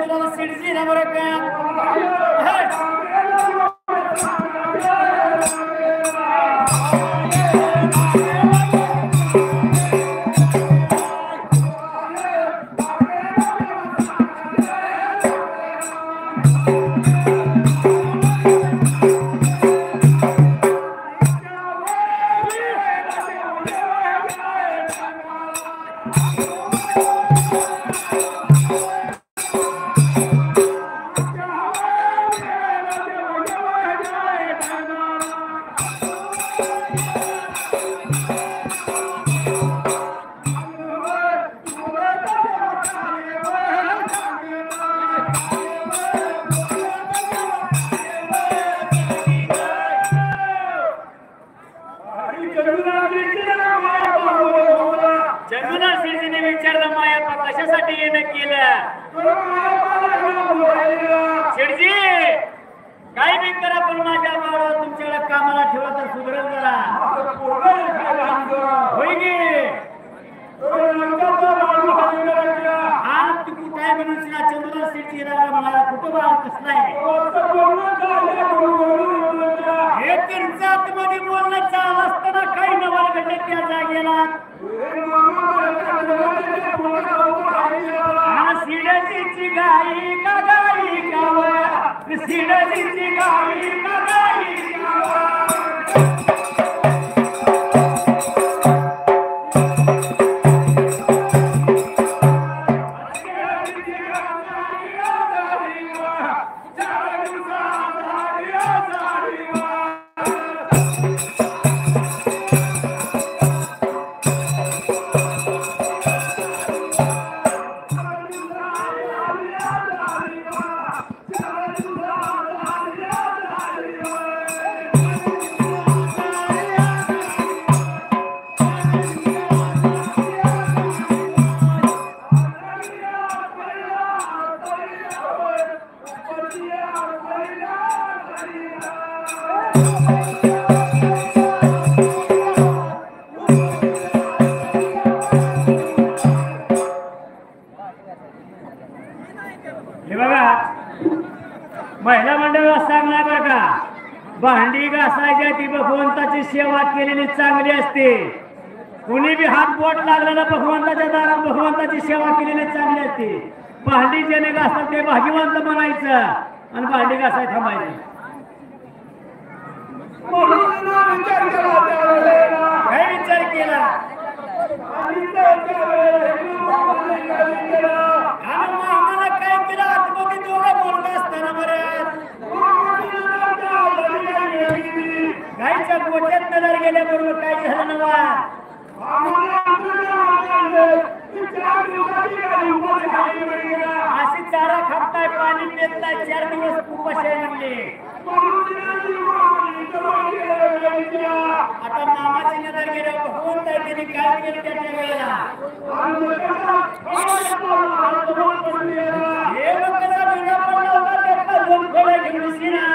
चंद्रलाल सिडजी ना बरं का महिला मंडळाला सांगणार बरं का भांडी घासायच्या ती भगवंताची सेवा केलेली चांगली असते कुणी बी हात बोट लागलेला भगवंताच्या दारात भगवंताची सेवा केलेली चांगली असते भांडी ज्याने घासतात ते भाग्यवंत म्हणायचं आणि भांडी घासाय थांबायचं काय विचार केला आम्हाला काय केलं आतमध्ये दोघं बोलत असताना बरं गायच्या गोट्यात नजर गेल्याबरोबर काय झालं नवा अशी चारा खाताय पाणी पेताय 4 दिवस उपाशी म्हणले आता मामाची नजर गेल्यावर भगवंत त्यांनी काय केलं त्याच्या वेळेला हे लोकांना बिना पडला होता त्याचा 2 खोड्या घेऊन शिरा